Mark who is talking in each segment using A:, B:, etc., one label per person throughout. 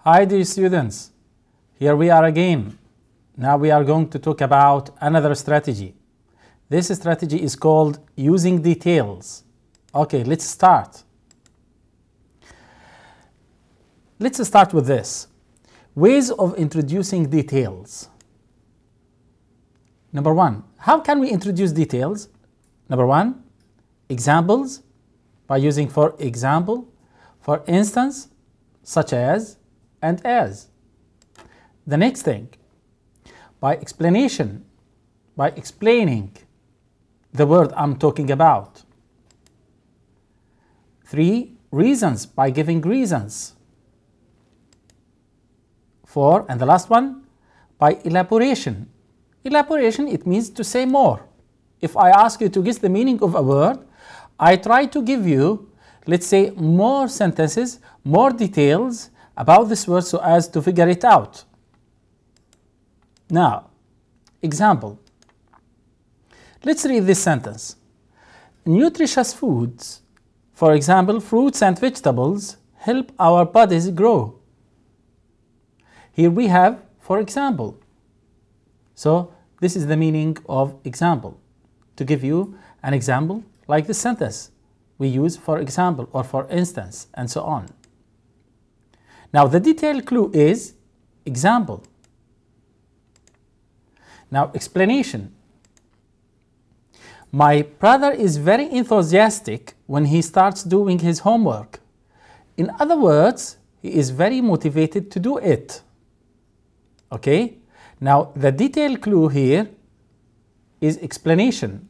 A: Hi dear students, here we are again. Now we are going to talk about another strategy. This strategy is called using details. Okay, let's start. Let's start with this. Ways of introducing details. Number one, how can we introduce details? Number one, examples by using for example, for instance, such as, and as. The next thing, by explanation, by explaining the word I'm talking about. 3, reasons, by giving reasons. 4, and the last one, by elaboration. Elaboration, it means to say more. If I ask you to guess the meaning of a word, I try to give you, let's say, more sentences, more details about this word so as to figure it out. Now, example. Let's read this sentence. Nutritious foods, for example, fruits and vegetables, help our bodies grow. Here we have, for example. So, this is the meaning of example. To give you an example like this sentence, we use for example or for instance and so on. Now the detail clue is example. Now explanation. My brother is very enthusiastic when he starts doing his homework. In other words, he is very motivated to do it. Okay? Now the detail clue here is explanation.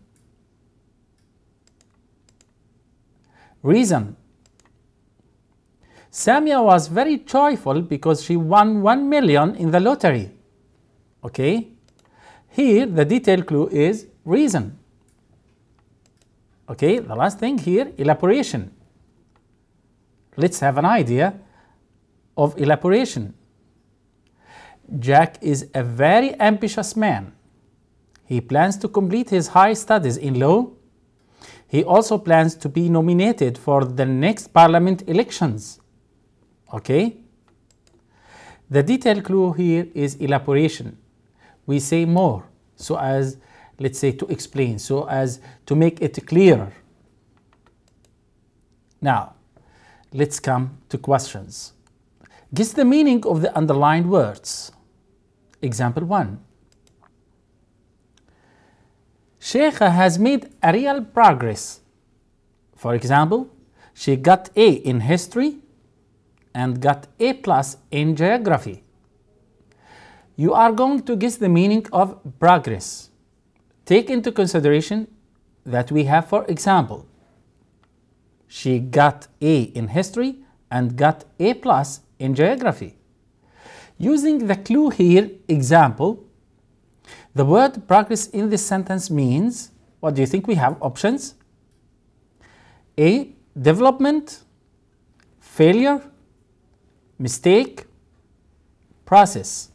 A: Reason. Samia was very joyful because she won 1 million in the lottery. Okay? Here the detail clue is reason. Okay, the last thing here, elaboration. Let's have an idea of elaboration. Jack is a very ambitious man. He plans to complete his high studies in law. He also plans to be nominated for the next parliament elections. Okay? The detail clue here is elaboration. We say more so as, let's say, to explain, so as to make it clearer. Now, let's come to questions. Guess the meaning of the underlined words. Example 1. Sheikha has made a real progress. For example, she got A in history and got A+ in geography. You are going to guess the meaning of progress. Take into consideration that we have, for example, she got A in history and got A+ in geography. Using the clue here, example, the word progress in this sentence means, what do you think we have options? A, development, failure, mistake, process.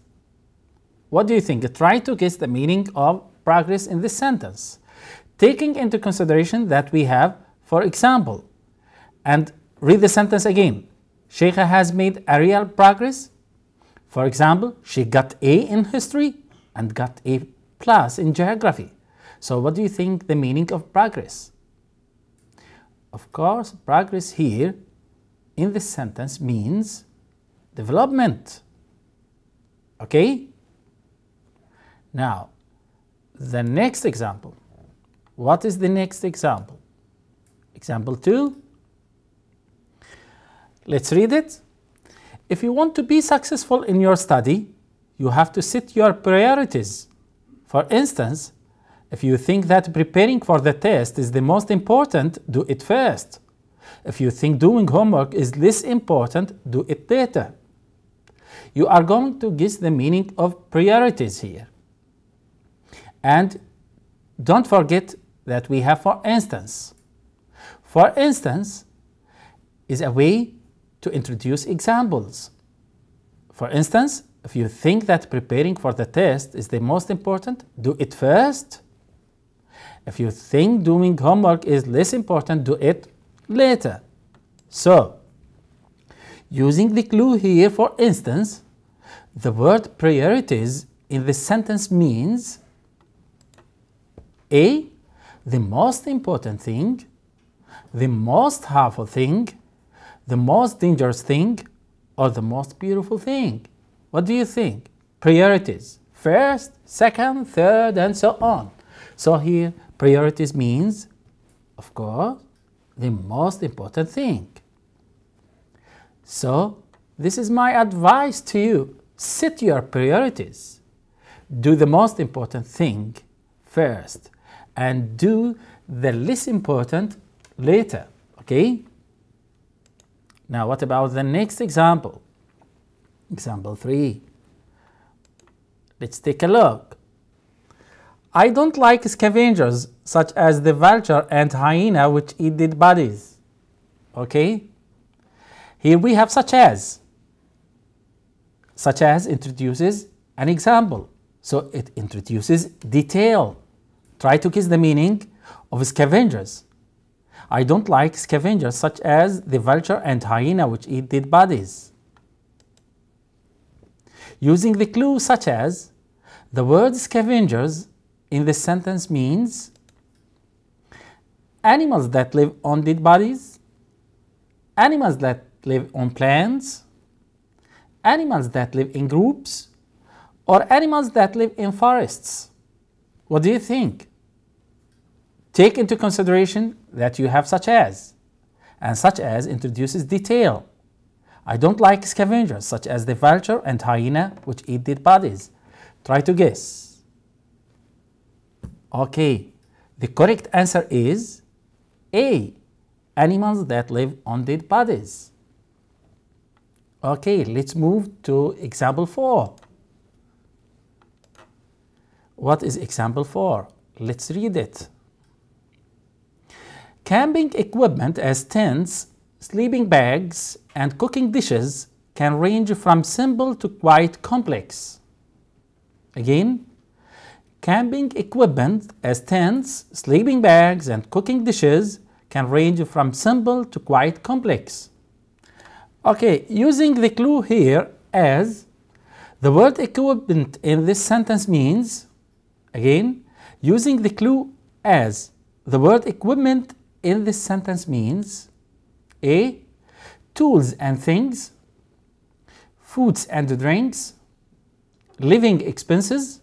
A: What do you think? Try to guess the meaning of progress in this sentence. Taking into consideration that we have, for example, and read the sentence again. Sheikha has made a real progress. For example, she got A in history and got A+ in geography. So what do you think the meaning of progress? Of course, progress here in this sentence means development. Okay? Now, the next example. What is the next example? Example 2. Let's read it. If you want to be successful in your study, you have to set your priorities. For instance, if you think that preparing for the test is the most important, do it first. If you think doing homework is less important, do it later. You are going to guess the meaning of priorities here. And don't forget that we have for instance. For instance is a way to introduce examples. For instance, if you think that preparing for the test is the most important, do it first. If you think doing homework is less important, do it later. So, Using the clue here, for instance, the word priorities in this sentence means A, the most important thing, the most harmful thing, the most dangerous thing, or the most beautiful thing. What do you think? Priorities. First, second, third, and so on. So here, priorities means, of course, the most important thing. So, this is my advice to you. Set your priorities. Do the most important thing first and do the less important later, okay? Now, what about the next example? Example 3. Let's take a look. I don't like scavengers such as the vulture and hyena which eat dead bodies. Okay? Here we have such as. Such as introduces an example. So it introduces detail. Try to guess the meaning of scavengers. I don't like scavengers such as the vulture and hyena which eat dead bodies. Using the clue such as, the word scavengers in this sentence means animals that live on dead bodies, animals that live on plants, animals that live in groups, or animals that live in forests. What do you think? Take into consideration that you have such as, and such as introduces detail. I don't like scavengers such as the vulture and hyena which eat dead bodies. Try to guess. Okay, the correct answer is A, animals that live on dead bodies. Okay, let's move to example 4. What is example 4? Let's read it. Camping equipment as tents, sleeping bags, and cooking dishes can range from simple to quite complex. Again, camping equipment as tents, sleeping bags, and cooking dishes can range from simple to quite complex. Okay, using the clue here as, the word equipment in this sentence means, again, using the clue as, the word equipment in this sentence means A, tools and things, foods and drinks, living expenses,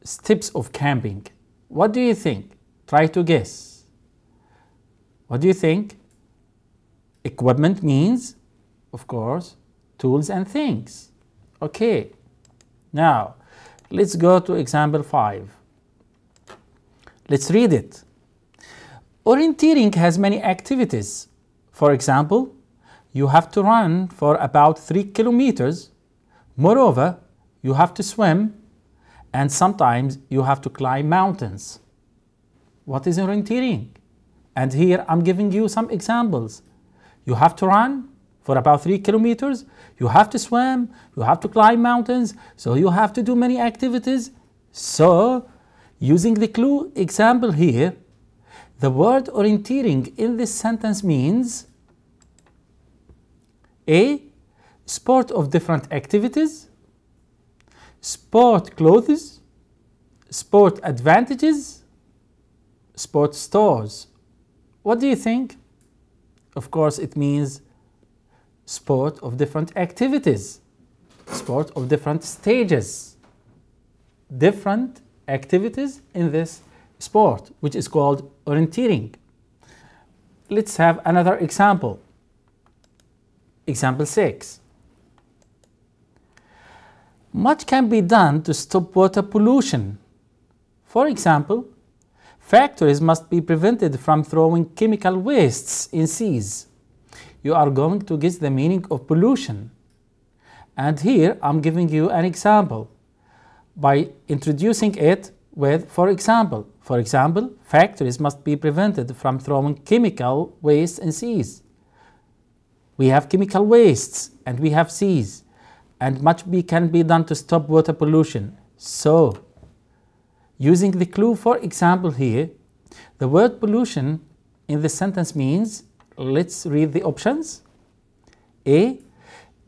A: steps of camping. What do you think? Try to guess. What do you think? Equipment means, of course, tools and things. Okay, now let's go to example 5. Let's read it. Orienteering has many activities. For example, you have to run for about 3 kilometers. Moreover, you have to swim, and sometimes you have to climb mountains. What is orienteering? And here I'm giving you some examples. You have to run for about 3 kilometers, you have to swim, you have to climb mountains, so you have to do many activities. So, using the clue example here, the word orienteering in this sentence means A, sport of different activities, sport clothes, sport advantages, sport stores. What do you think? Of course, it means sport of different activities, sport of different stages, different activities in this sport, which is called orienteering. Let's have another example. Example 6. Much can be done to stop water pollution. For example, factories must be prevented from throwing chemical wastes in seas. You are going to guess the meaning of pollution. And here I'm giving you an example by introducing it with for example. For example, factories must be prevented from throwing chemical waste in seas. We have chemical wastes and we have seas, and much can be done to stop water pollution. So, using the clue for example here, the word pollution in this sentence means, let's read the options. A,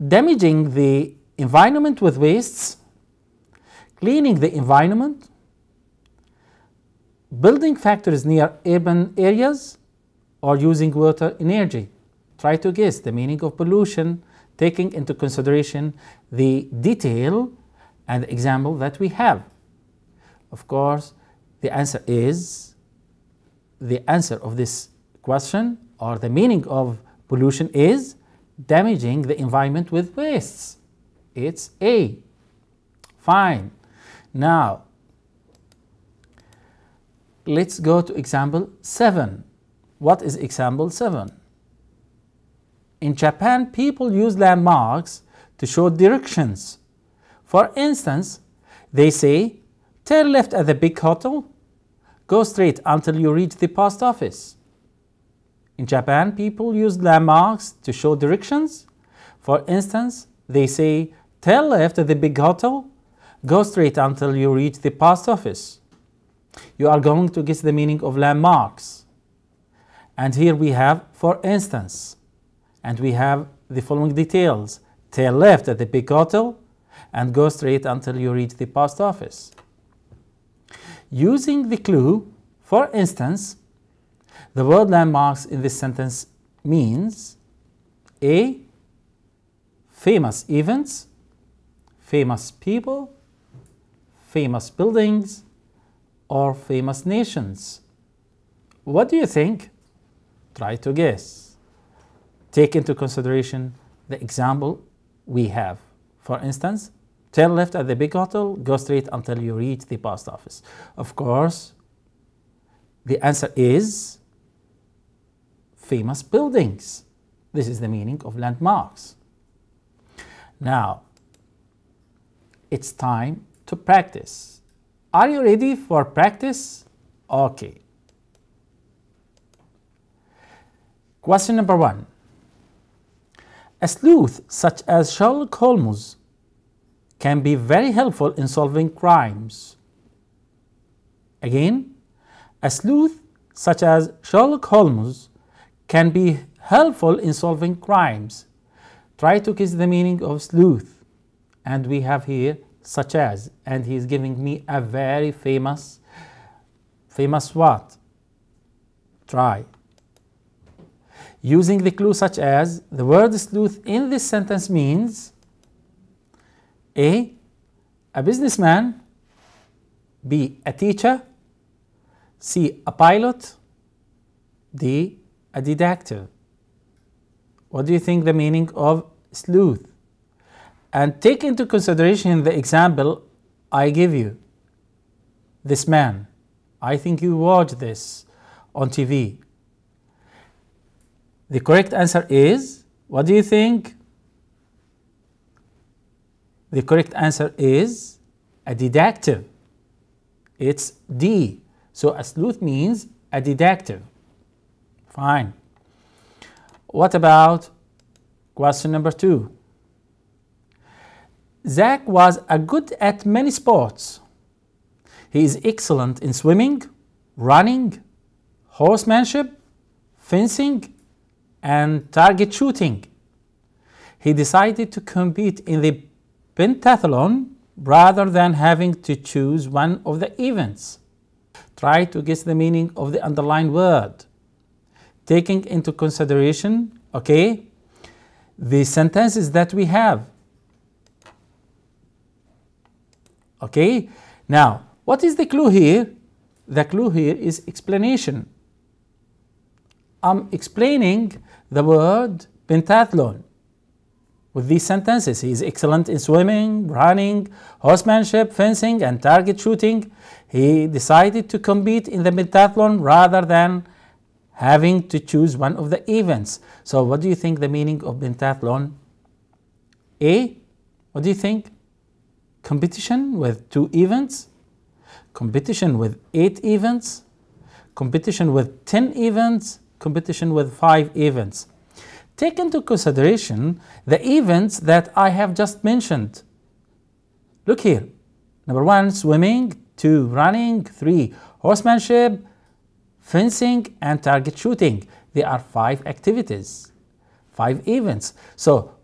A: damaging the environment with wastes, cleaning the environment, building factories near urban areas, or using water energy. Try to guess the meaning of pollution, taking into consideration the detail and the example that we have. Of course, the answer of this question, or the meaning of pollution, is damaging the environment with wastes. It's A. Fine. Now, let's go to example 7. What is example 7? In Japan, people use landmarks to show directions. For instance, they say, turn left at the big hotel, go straight until you reach the post office. In Japan, people use landmarks to show directions. For instance, they say, turn left at the big hotel, go straight until you reach the post office. You are going to guess the meaning of landmarks. And here we have, for instance, and we have the following details. Turn left at the big hotel and go straight until you reach the post office. Using the clue, for instance, the word landmarks in this sentence means A. famous events, famous people, famous buildings, or famous nations. What do you think? Try to guess. Take into consideration the example we have. For instance, turn left at the big hotel, go straight until you reach the post office. Of course, the answer is famous buildings. This is the meaning of landmarks. Now, it's time to practice. Are you ready for practice? Okay. Question number 1. A sleuth such as Sherlock Holmes can be very helpful in solving crimes. Again, a sleuth such as Sherlock Holmes can be helpful in solving crimes. Try to guess the meaning of sleuth. And we have here such as, and he is giving me a very famous what? Try. Using the clue such as, the word sleuth in this sentence means A. a businessman, B. a teacher, C. a pilot, D. a detective. What do you think the meaning of sleuth? And take into consideration the example I give you. This man. I think you watched this on TV. The correct answer is, what do you think? The correct answer is a detective. It's D. So a sleuth means a detective. Fine. What about question number 2? Zach was good at many sports. He is excellent in swimming, running, horsemanship, fencing, and target shooting. He decided to compete in the pentathlon rather than having to choose one of the events. Try to guess the meaning of the underlined word, taking into consideration, okay, the sentences that we have. Okay, now, what is the clue here? The clue here is explanation. I'm explaining the word pentathlon with these sentences. He is excellent in swimming, running, horsemanship, fencing, and target shooting. He decided to compete in the pentathlon rather than having to choose one of the events. So what do you think the meaning of pentathlon? A, what do you think? Competition with 2 events, competition with 8 events, competition with 10 events, competition with 5 events. Take into consideration the events that I have just mentioned. Look here. Number 1, swimming, 2, running, 3, horsemanship, fencing, and target shooting. They are 5 activities, 5 events. So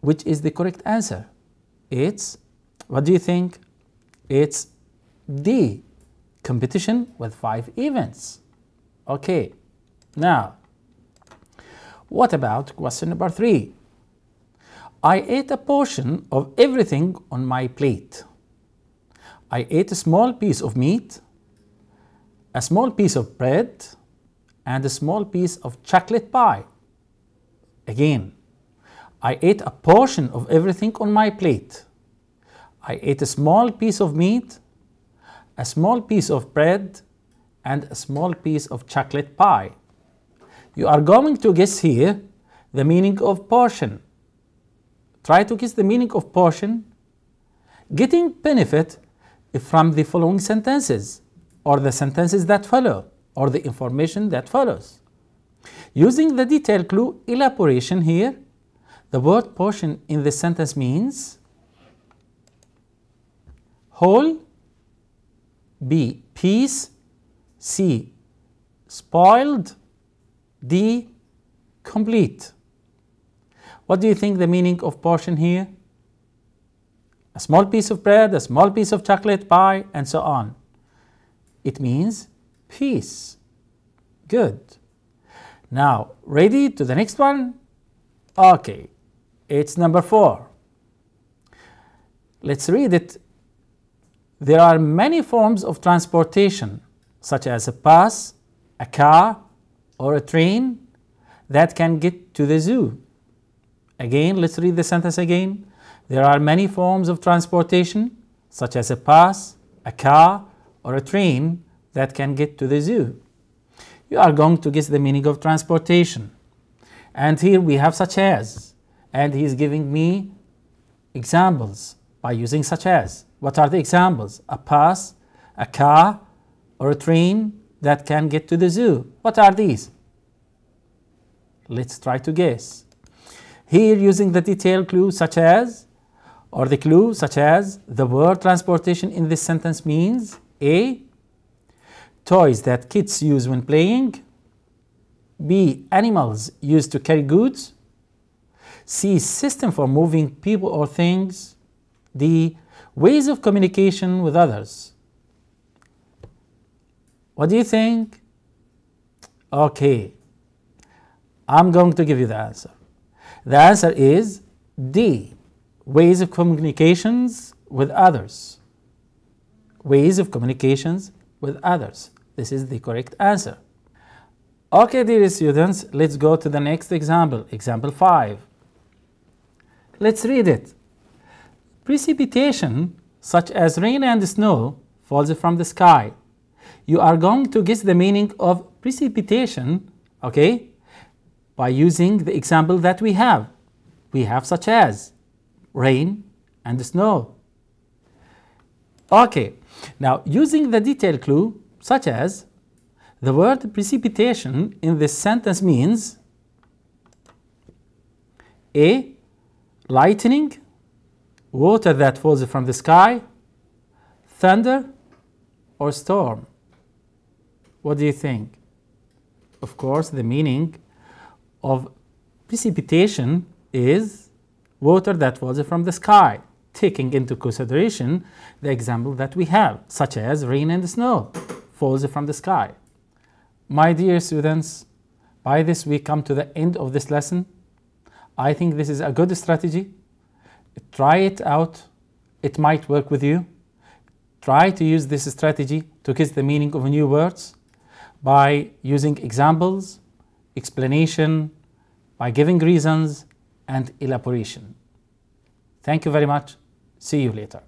A: which is the correct answer? It's, what do you think? It's D, competition with 5 events. Okay, now, what about question number 3? I ate a portion of everything on my plate. I ate a small piece of meat, a small piece of bread, and a small piece of chocolate pie. Again, I ate a portion of everything on my plate. I ate a small piece of meat, a small piece of bread, and a small piece of chocolate pie. You are going to guess here the meaning of portion. Try to guess the meaning of portion, getting benefit from the following sentences, or the sentences that follow, or the information that follows. Using the detail clue elaboration here, the word portion in this sentence means whole, B, piece, C, spoiled, D, complete. What do you think the meaning of portion here? A small piece of bread, a small piece of chocolate pie, and so on. It means piece. Good. Now, ready to the next one? Okay, it's number 4. Let's read it. There are many forms of transportation, such as a bus, a car, or a train that can get to the zoo. Again, let's read the sentence again. There are many forms of transportation, such as a bus, a car, or a train that can get to the zoo. You are going to guess the meaning of transportation. And here we have such as, and he is giving me examples by using such as. What are the examples? A bus, a car, or a train that can get to the zoo. What are these? Let's try to guess. Here, using the detail clue such as, or the clue such as, the word transportation in this sentence means A, toys that kids use when playing, B, animals used to carry goods, C, system for moving people or things, D, ways of communication with others. What do you think? Okay, I'm going to give you the answer. The answer is D, ways of communications with others. Ways of communications with others. This is the correct answer. Okay, dear students, let's go to the next example, example 5. Let's read it. Precipitation, such as rain and snow, falls from the sky. You are going to guess the meaning of precipitation, okay, by using the example that we have. We have such as rain and snow. Okay, now using the detail clue such as, the word precipitation in this sentence means A, lightning, water that falls from the sky, thunder, or storm. What do you think? Of course, the meaning of precipitation is water that falls from the sky, taking into consideration the example that we have, such as rain and snow falls from the sky. My dear students, by this we come to the end of this lesson. I think this is a good strategy. Try it out. It might work with you. Try to use this strategy to guess the meaning of new words by using examples, explanation, by giving reasons, and elaboration. Thank you very much. See you later.